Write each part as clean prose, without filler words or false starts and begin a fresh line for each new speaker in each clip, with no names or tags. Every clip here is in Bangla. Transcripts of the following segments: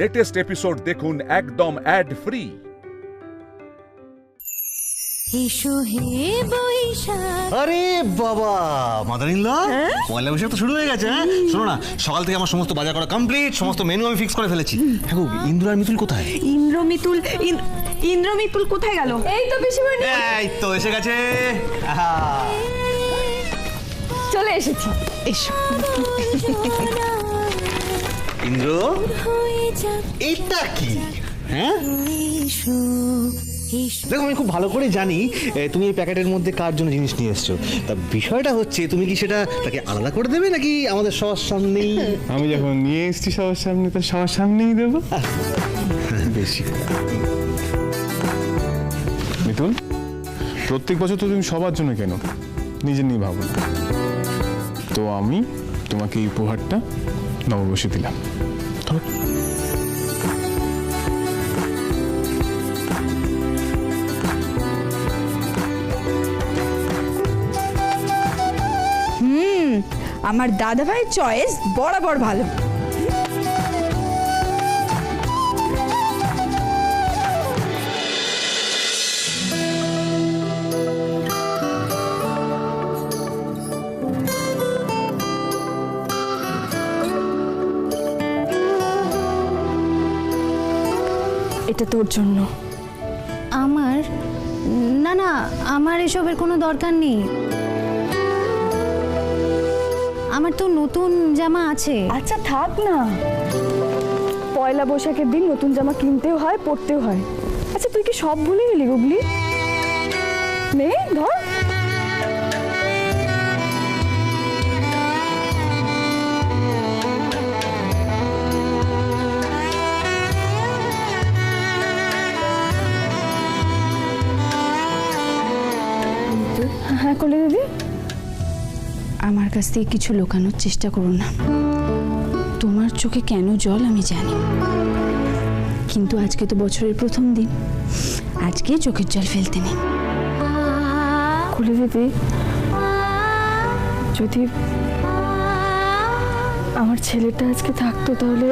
লেটেস্ট এপিসোড দেখুন একদম অ্যাড ফ্রি।
আরে বাবা মাদার ইন ল, পয়লা বৈশাখ তো শুরু হয়ে গেছে। হ্যাঁ শোনো না, সকাল থেকে আমার সমস্ত বাজার করা কমপ্লিট, সমস্ত মেনু আমি ফিক্স করে ফেলেছি। হ্যাঁ ইন্দ্র আর মিতুল কোথায়?
ইন্দ্র মিতুল কোথায় গেল? এই তো পিসিমণি,
এই তো এসে গেছে।
চলে এসেছি। এসো
ইন্দ্র, এটা কি? হ্যাঁ দেখো, আমি খুব ভালো করে জানি তুমি এই প্যাকেটের মধ্যে কার জন্য জিনিস নিয়ে এসছো। তা বিষয়টা হচ্ছে, তুমি কি সেটা তাকে আলাদা করে দেবে নাকি আমাদের সবার সামনেই?
আমি যখন নিয়ে এসেছি সবার সামনে, তো সবার সামনেই দেবো।
বেশি
মিতুল, প্রত্যেক বছর তো তুমি সবার জন্য কেন, নিজের নিয়ে ভাবো না। তো আমি তোমাকে এই উপহারটা নববর্ষে দিলাম।
আমার দাদা ভাইয়ের চয়েস বরাবর ভালো। এটা তোর জন্য।
আমার? না না, আমার এসবের কোনো দরকার নেই। আমার তো নতুন জামা আছে।
আচ্ছা থাক না, পয়লা বৈশাখের দিন নতুন জামা কিনতেও হয়, পরতেও হয়। আচ্ছা তুই কি সব ভুলে গেলি গুগলি? নে ধর। হ্যাঁ কলে দিদি,
আমার কাছ থেকে কিছু লুকানোর চেষ্টা করো না। তোমার চোখে কেন জল আমি জানি, কিন্তু আজকে তো বছরের প্রথম দিন, আজকে চোখের জল ফেলতে নেই।
কলে দিদি, যদি আমার ছেলেটা আজকে থাকতো তাহলে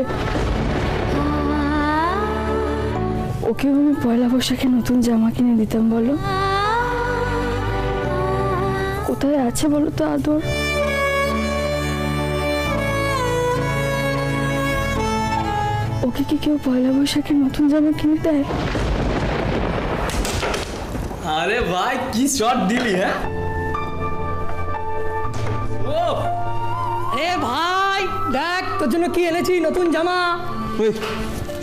ওকেও আমি পয়লা বৈশাখে নতুন জামা কিনে দিতাম। বলো কোথায় আছে বলো তো আদর? ওকে কি কেউ পয়লা বৈশাখে নতুন জামা কিনে দেয়?
আরে ভাই কি শট দিলি! হ্যাঁ ও এ ভাই দেখ, তোর জন্য কি এনেছি, নতুন জামা।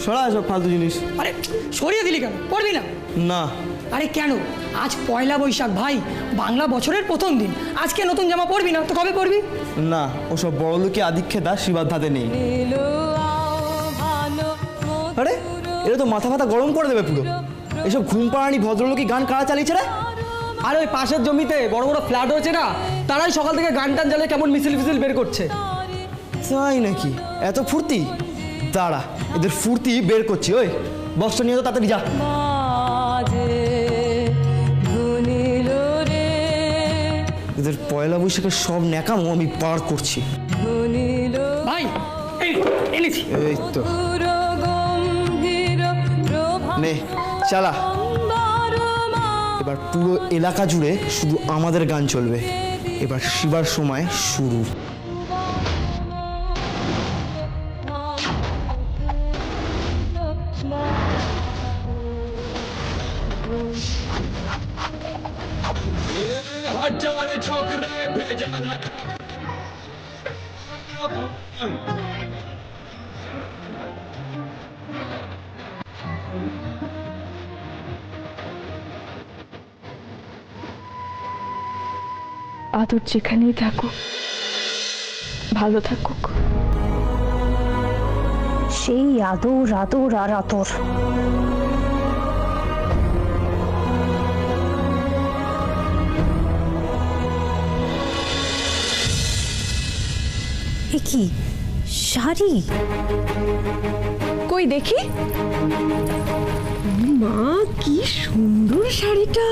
সরা সব ফালতু জিনিস।
আরে সরিয়ে দিলি কেন, পড়বি না?
না।
আরে কেন, আজ পয়লা বৈশাখ ভাই, বাংলা বছরের প্রথম দিন, আজকে নতুন জামা পরবি না তো কবে পরবি?
না, ওসব বড় লোকে আদিক্ষেতা শিবার ধাতে নেই। আরে এটা তো মাথা ফাতা গরম করে দেবে পুরো। এসব ঘুম পাড়ানি ভদ্রলোকই গান কারা চালিয়েছে রে?
আর ওই পাশের জমিতে বড় বড় ফ্ল্যাট হয়েছে না, তারাই সকাল থেকে গান টান জ্বালিয়ে কেমন মিছিল ফিছিল বের করছে।
তাই নাকি? এত ফুর্তি? দাঁড়া, এদের ফুর্তি বের করছি। ওই বক্সটা নিয়ে তো তাড়াতাড়ি যা। এদের পয়লা বৈশাখের সব ন্যাকামো আমি পার করছি।
ভাই এনেছি।
এই তো নে চালা। এবার পুরো এলাকা জুড়ে শুধু আমাদের গান চলবে। এবার শিবার সময় শুরু।
আদর যেখানেই থাকুক, ভালো থাকুক।
সেই আদর আদর আর আদর। এ কি শাড়ি?
কই দেখি। মা কি সুন্দর শাড়িটা,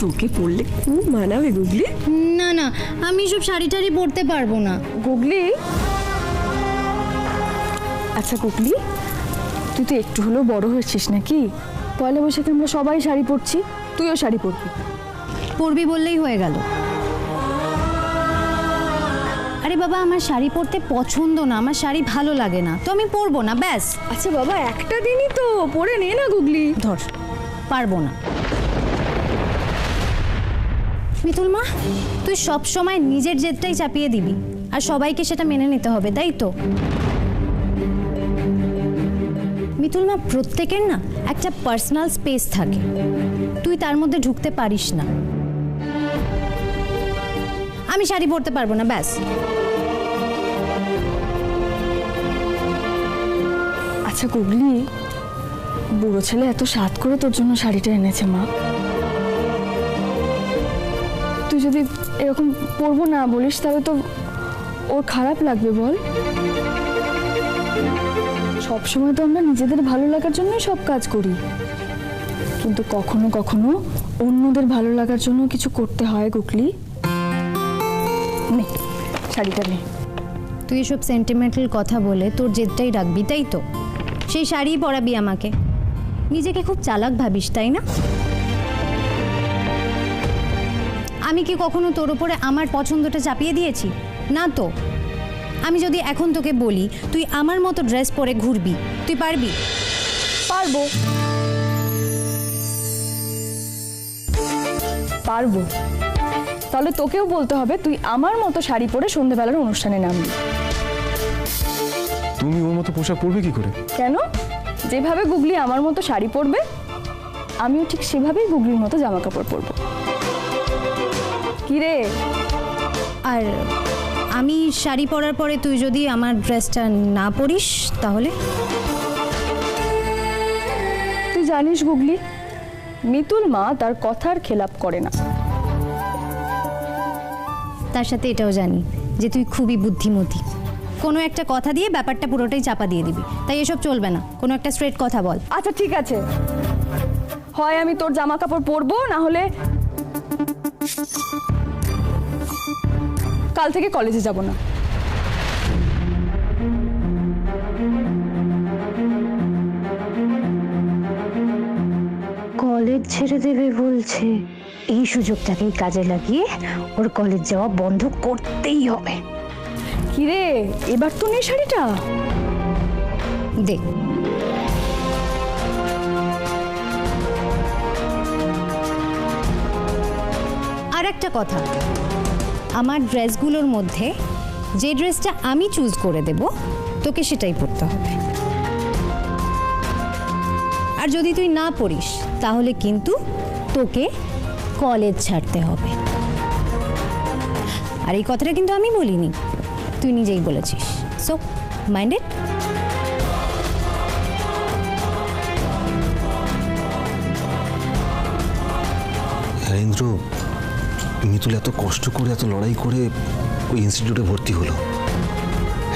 তোকে পরলে খুব মানাবে গুগলি।
না না, আমি সব শাড়ি টাড়ি পরতে পারবো না।
গুগলি, আচ্ছা গুগলি, তুই তো একটু হলেও বড় হয়েছিস নাকি? পয়লা বৈশাখে আমরা সবাই শাড়ি পরছি, তুইও শাড়ি পরবি।
পরবি বললেই হয়ে গেল? আরে বাবা, আমার শাড়ি পরতে পছন্দ না, আমার শাড়ি ভালো লাগে না, তো আমি পরবো না, ব্যাস।
আচ্ছা বাবা, একটা দিনই তো পরে নে না গুগলি।
ধর, পারবো না। মিতুল মা, তুই সব সময় নিজের জেদটাই চাপিয়ে দিবি আর সবাইকে সেটা মেনে নিতে হবে, তাই তো? মিতুল মা, প্রত্যেকের না একটা পার্সোনাল স্পেস থাকে, তুই তার মধ্যে ঢুকতে পারিস না। আমি শাড়ি পরতে পারবো না, ব্যাস।
আচ্ছা গুগলি, বুড়ো ছেলে এত সাত করে তোর জন্য শাড়িটা এনেছে মা, তুই যদি এরকম পরবো না বলিস তাহলে তো ওর খারাপ লাগবে, বল? সব সময় তো আমরা নিজেদের ভালো লাগার জন্যই সব কাজ করি, কিন্তু কখনো কখনো অন্যদের ভালো লাগার জন্য কিছু করতে হয় গুগলি। নে শাড়িটা নে।
তুই এসব সেন্টিমেন্টাল কথা বলে তোর জেদটাই রাখবি, তাই তো? সেই শাড়িই পরাবি আমাকে। নিজেকে খুব চালাক ভাবিস, তাই না? আমি কি কখনো তোর উপরে আমার পছন্দটা চাপিয়ে দিয়েছি? না তো। আমি যদি এখন তোকে বলি তুই আমার মতো ড্রেস পরে ঘুরবি, তুই পারবি?
পারবো, পারবো। তাহলে তোকেও বলতে হবে তুই আমার মতো শাড়ি পরে সন্ধ্যেবেলার অনুষ্ঠানে নামবি।
তুমি ওর মতো পোশাক পরবে কি করে?
কেন? যেভাবে গুগলি আমার মতো শাড়ি পরবে, আমিও ঠিক সেভাবেই গুগলির মতো জামা কাপড় পরবো। কি রে?
আর আমি শাড়ি পরার পরে তুই যদি আমার ড্রেসটা না পরিস তাহলে?
তুই জানিস গুগলি, মিতুল মা তার কথার খেলাপ করে না।
তার সাথে এটাও জানি যে তুই খুবই বুদ্ধিমতী। কোনো একটা কথা দিয়ে ব্যাপারটা পুরোটাই চাপা দিয়ে দিবি, তাই এসব চলবে না। কোনো একটা স্ট্রেট কথা বল।
আচ্ছা ঠিক আছে, হয় আমি তোর জামা কাপড় পরবো, না হলে কাল থেকে কলেজে যাব না।
কলেজ ছেড়ে দেবে বলছে, এই সুযোগটাকেই কাজে লাগিয়ে ওর কলেজ যাওয়া বন্ধ করতেই হবে।
কিরে, এবার তো নেই শাড়িটা?
দেখ, আর একটা কথা, আমার ড্রেসগুলোর মধ্যে যে ড্রেসটা আমি চুজ করে দেব তোকে সেটাই পরতে হবে। আর যদি তুই না পরিস তাহলে কিন্তু তোকে কলেজ ছাড়তে হবে। আর এই কথাটা কিন্তু আমি বলিনি, তুই নিজেই বলেছিস। So minded?
ইন্দ্র, মিতুল এত কষ্ট করে এত লড়াই করে ওই ইনস্টিটিউটে ভর্তি হলো,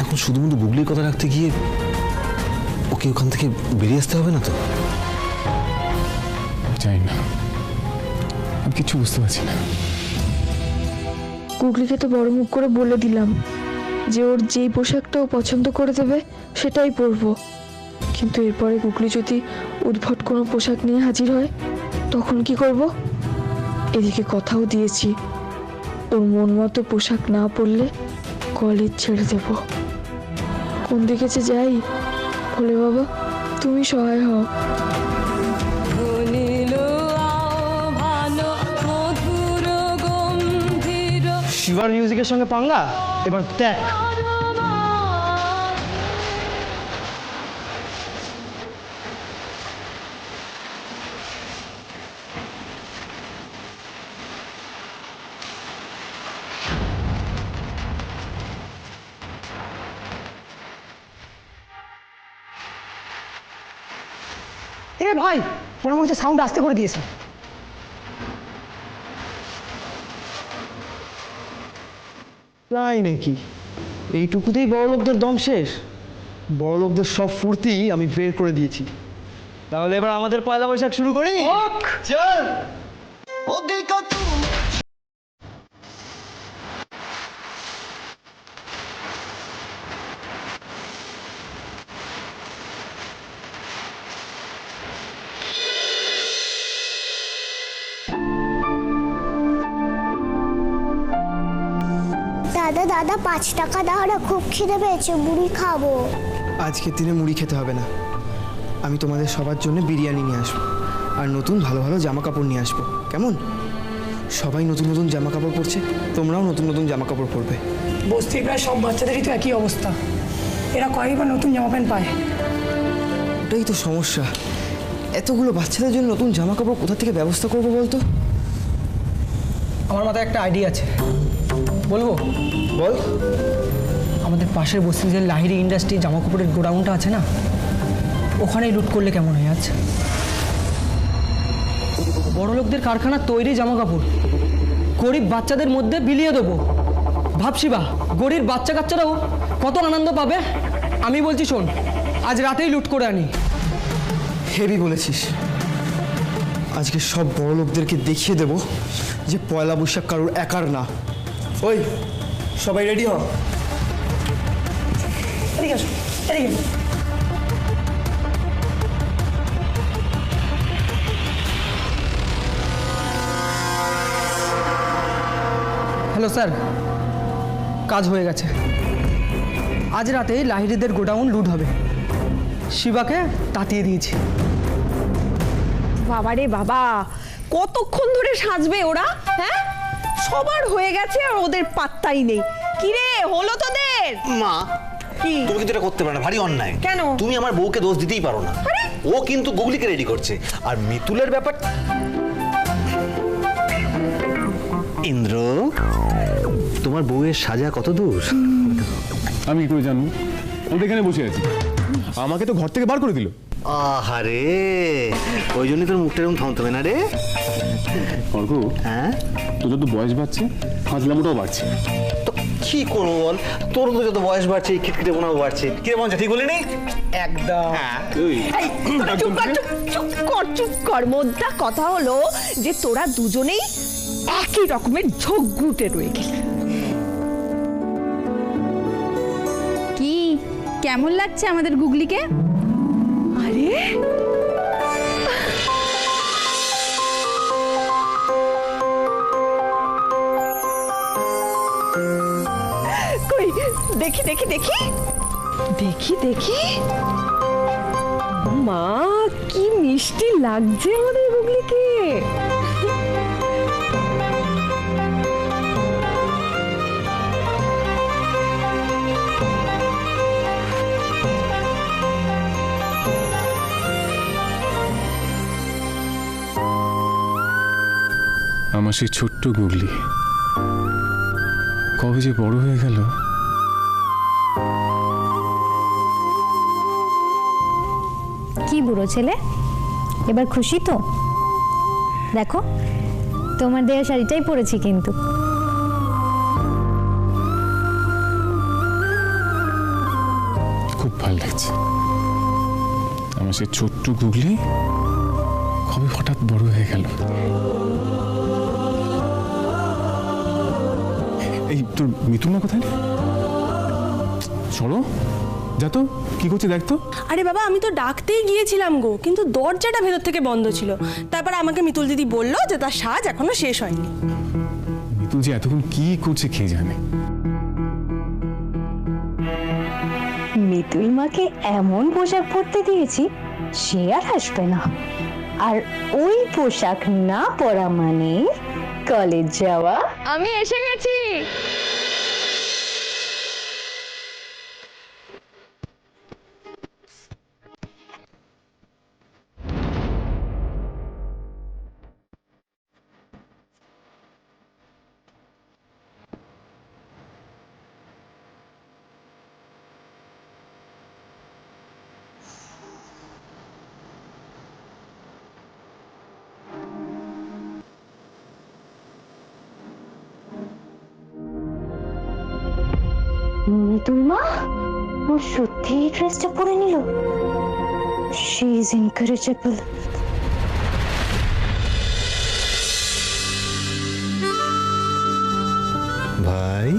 এখন শুধুমাত্র গুগলির কথা রাখতে গিয়ে ওকে ওখান থেকে বেরিয়ে আসতে হবে না তো?
জানি না, আমি কিছু বুঝতে পারছি না।
গুগলিকে তো বড় মুখ করে বলে দিলাম যে ওর যেই পোশাকটা ও পছন্দ করে দেবে সেটাই পরবো, কিন্তু এরপরে গুগলি যদি উদ্ভট কোনো পোশাক নিয়ে হাজির হয় তখন কি করব? এদিকে কথাও দিয়েছি, ওর মন মতো পোশাক না পরলে কলেজ ছেড়ে দেব। কোন দিকে যে যাই, ভোলে বাবা তুমি সহায় হও।
শিবার মিউজিকের সঙ্গে পাঙ্গা, এবার দেখ। এ ভাই, মনে হচ্ছে সাউন্ড আস্তে করে দিয়েছে। তাই নাকি? এইটুকুতেই বড় লোকদের দম শেষ? বড় লোকদের সব ফুর্তি আমি বের করে দিয়েছি। তাহলে এবার আমাদের পয়লা বৈশাখ শুরু করি। চল।
দাদা দাদা 5 টাকা দাও না, খুব খিদে পেয়েছে, মুড়ি খাবো।
আজকের দিনে মুড়ি খেতে হবে না, আমি তোমাদের সবার জন্য বিরিয়ানি নিয়ে আসবো আর নতুন ভালো ভালো জামা কাপড় নিয়ে আসবো, কেমন? সবাই নতুন নতুন জামা কাপড় পরছে, তোমরাও নতুন নতুন জামা কাপড় পরবে।
বস্তির প্রায় সব বাচ্চাদেরই তো একই অবস্থা, এরা কয়েকবার নতুন জামা প্যান্ট পায়।
ওটাই তো সমস্যা, এতগুলো বাচ্চাদের জন্য নতুন জামা কাপড় কোথা থেকে ব্যবস্থা করবো বলতো?
আমার মাথায় একটা আইডিয়া আছে, বলবো?
বল।
আমাদের পাশের বস্তির যে লাহিড়ী ইন্ডাস্ট্রি জামা কাপড়ের গোডাউনটা আছে না, ওখানেই লুট করলে কেমন হয়? আচ্ছা, বড় লোকদের কারখানা তৈরি জামা কাপড় গরিব বাচ্চাদের মধ্যে বিলিয়ে দেবো। ভাবছি বা গরিব বাচ্চা কাচ্চারাও কত আনন্দ পাবে। আমি বলছি শোন, আজ রাতেই লুট করে আনি।
হেভি বলেছিস, আজকে সব বড় লোকদেরকে দেখিয়ে দেব যে পয়লা বৈশাখ কারোর একার না। ওই সবাই রেডি হ।
এদিকে আসো, এদিকে। হ্যালো স্যার, কাজ হয়ে গেছে। আজ রাতে লাহিড়ীদের গোডাউন লুট হবে। শিবাকে তাতিয়ে দিয়েছি।
বাবারে বাবা, কতক্ষণ ধরে সাজবে ওরা? হ্যাঁ, সবার হয়ে গেছে আর ওদের পাত্তাই নেই। কিরে, হলো তোদের?
মা,
কি
তুমি কিন্তু এটা করতে পারো না, ভারী অন্যায়।
কেন?
তুমি আমার বউকে দোষ দিতেই পারো না। ও কিন্তু গুগলিকে রেডি করছে। আর মিতুলের ব্যাপার, ইন্দ্র, তোমার বউয়ের সাজা কত দূর?
আমি কি করে জানবো? আমি তো এখানে বসে আছি, আমাকে তো ঘর থেকে বার করে দিল।
আহারে, ওই জন্যই তোর মুখটা এরকম থমথমে না রে।
অর্ক,
হ্যাঁ,
তোর যত বয়স বাড়ছে ফাজলামোটাও বাড়ছে।
তো কি করবো বল, তোর তো যত বয়স বাড়ছে খিটখিটে বোনাও বাড়ছে। কিরে মঞ্চ, ঠিক বলিনি?
একদম।
এই, চুপ কর। মোদ্দা কথা হলো যে তোরা দুজনেই একই রকমের ঝগড়ুটে রয়ে গেলি।
কি কেমন লাগছে আমাদের গুগলিকে?
আরে কই, দেখি দেখি দেখি দেখি দেখি, মা কি মিষ্টি লাগছে আমাদের গুগলিকে।
আমার সেই ছোট্ট গুগলি কবে যে বড় হয়ে গেল।
কি বুড়ো ছেলে, এবার খুশি তো? দেখো, তোমার দেওয়া শাড়িটাই পরেছি কিন্তু।
খুব ভালো লাগছে। আমার সেই ছোট্ট গুগলি কবে হঠাৎ বড় হয়ে গেল। এই তোর মিতুল না কোথায়? সরো, যা তো, কি করছে দেখ তো।
আরে বাবা, আমি তো ডাকতেই গিয়েছিলাম গো, কিন্তু দরজাটা ভেতর থেকে বন্ধ ছিল। তারপর আমাকে মিতুল দিদি বললো যে তার সাজ এখনো শেষ হয়নি।
মিতুল যে এতক্ষণ কি করছে কে জানে।
মিতুল মাকে এমন পোশাক পরতে দিয়েছি সে আর আসবে না, আর ওই পোশাক না পরা মানে কলেজ যাওয়া।
আমি এসে গেছি।
মিতুল মা ও সত্যি এই ড্রেসটা পরে নিল। She is incorrigible.
ভাই,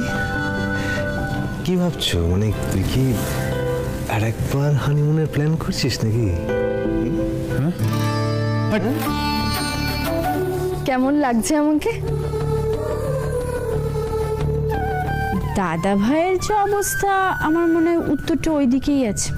কি ভাবছো? মানে তুই কি আর একবার হানিমুনের প্ল্যান করছিস নাকি?
কেমন লাগছে আমাকে?
দাদা ভাইয়ের যে অবস্থা আমার মনে হয় উত্তরটা ওই দিকেই আছে।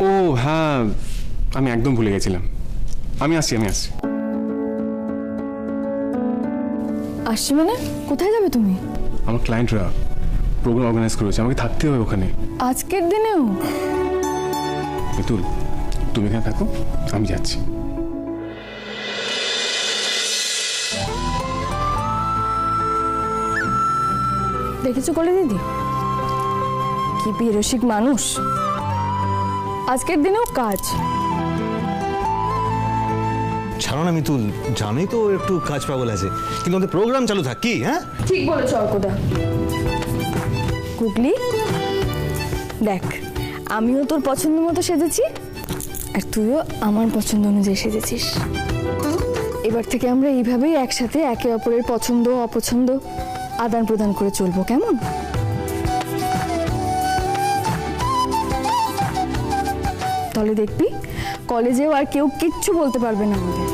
ও হ্যাঁ, আমি একদম ভুলে গেছিলাম। আমি আসছি।
আসছি মানে? কোথায় যাবে তুমি?
আমার ক্লায়েন্টরা প্রোগ্রাম অর্গানাইজ করেছে, আমাকে থাকতে হবে ওখানে।
আজকের দিনেও?
মিতুল, তুমি এখানে থাকো, আমি যাচ্ছি।
দেখেছো কলে দিদি কি বিরসিক মানুষ, আজকের দিনেও কাজ।
ছাড়ো না মিতুল, জানোই তো একটু কাজ পাগল আছে, কিন্তু আমাদের প্রোগ্রাম চালু থাক কি? হ্যাঁ
ঠিক বলেছো অর্কদা। গুগলি দেখ, আমিও তোর পছন্দ মতো সেজেছি আর তুইও আমার পছন্দ অনুযায়ী সেজেছিস। এবার থেকে আমরা এইভাবেই একসাথে একে অপরের পছন্দ অপছন্দ আদান প্রদান করে চলবো, কেমন? তাহলে দেখবি কলেজেও আর কেউ কিচ্ছু বলতে পারবে না আমাদের।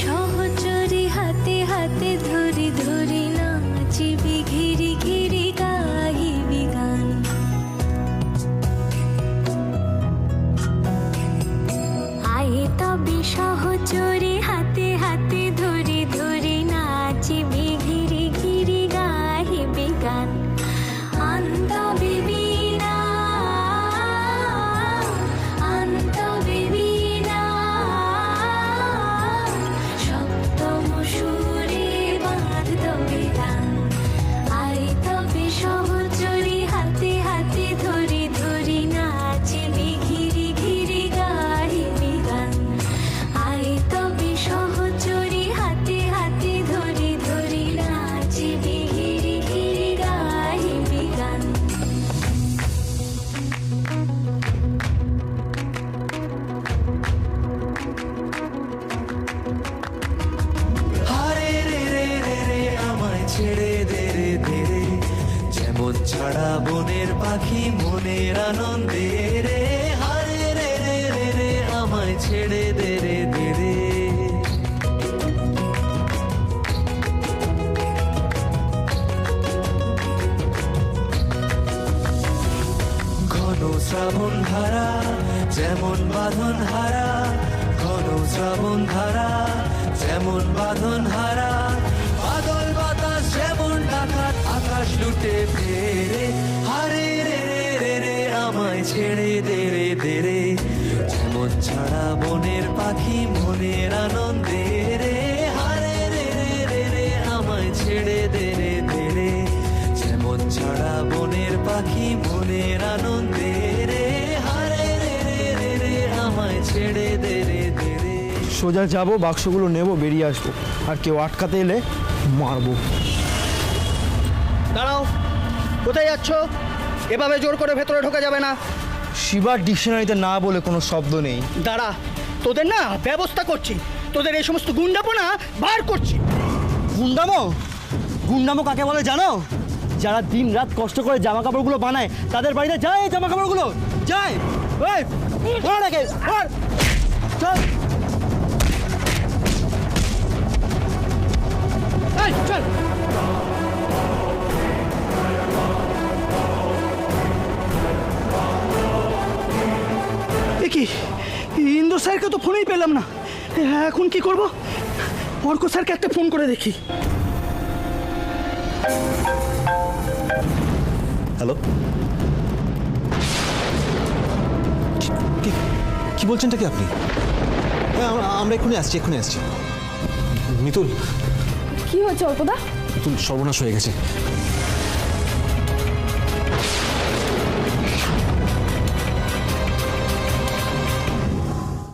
সহচরি হাতে হাতে ধরি ধরি নাচিবি ঘিরি ঘিরি গাহিবি গান। আয়ে তবে সহচরি হাতে হাতে ধরি ধরি নাচিবি ঘিরি ঘিরি গাহিবি গান। আন্তবে বিনা আন্তবে বিনা সপ্তম সুরে বাঁধ তবে গান। আয় তবে সহচরি হাতে হাতে ধরি ধরি নাচিবি ঘিরি ঘিরি গাহিবি গান। আয় তবে সহচরি হাতে হাতে ধরি ধরি নাচিবি ঘিরি ঘিরি গাহিবি গান।
হারে রে রে রে রে আমায় ছেড়ে দে রে দে রে, যেমন ছাড়া বনের পাখি মনের আনন্দে রে। হারে রে রে রে রে আমায় ছেড়ে দে রে দে রে। শ্রাবণ ধারা যেমন বাঁধন হারা, ঘন শ্রাবণ ধারা যেমন বাঁধন হারা, বাদল বাতাস যেমন ডাকাত আকাশ লুটে ফেরে, হারে রে রে রে রে আমায় ছেড়ে দে রে দে রে, যেমন ছাড়া বনের পাখি মনের আনন্দে রে, হারে রে রে রে রে আমায় ছেড়ে দে রে দে রে, যেমন ছাড়া বনের পাখি মনের আনন্দে রে, হারে রে রে রে রে আমায় ছেড়ে দে রে দে রে।
সোজা যাবো, বাক্সগুলো নেব, বেরিয়ে আসবো, আর কেউ আটকাতে এলে মারবো।
দাঁড়াও, কোথায় যাচ্ছ? এভাবে জোর করে ভেতরে ঢোকা যাবে না।
শিবার ডিকশনারিতে না বলে কোনো শব্দ নেই।
দাঁড়া, তোদের না ব্যবস্থা করছি, তোদের এই সমস্ত গুন্ডাপনা বার করছি।
গুন্ডামো? গুন্ডামো কাকে বলে জানো? যারা দিন রাত কষ্ট করে জামা কাপড়গুলো বানায়, তাদের বাড়িতে যায় এই জামা কাপড়গুলো যায়। এই, ধর একে, ধর, চল। এই, চল।
কি ইন্দ্র স্যারকে তো ফোনেই পেলাম না, এখন কি করব? অর্ক স্যারকে একটা ফোন করে দেখি।
হ্যালো, কি বলছেনটা কি আপনি? হ্যাঁ, আমরা এক্ষুনি আসছি, এক্ষুনি আসছি। মিতুল,
কি হয়েছে অর্কদা?
মিতুল, সর্বনাশ হয়ে গেছে।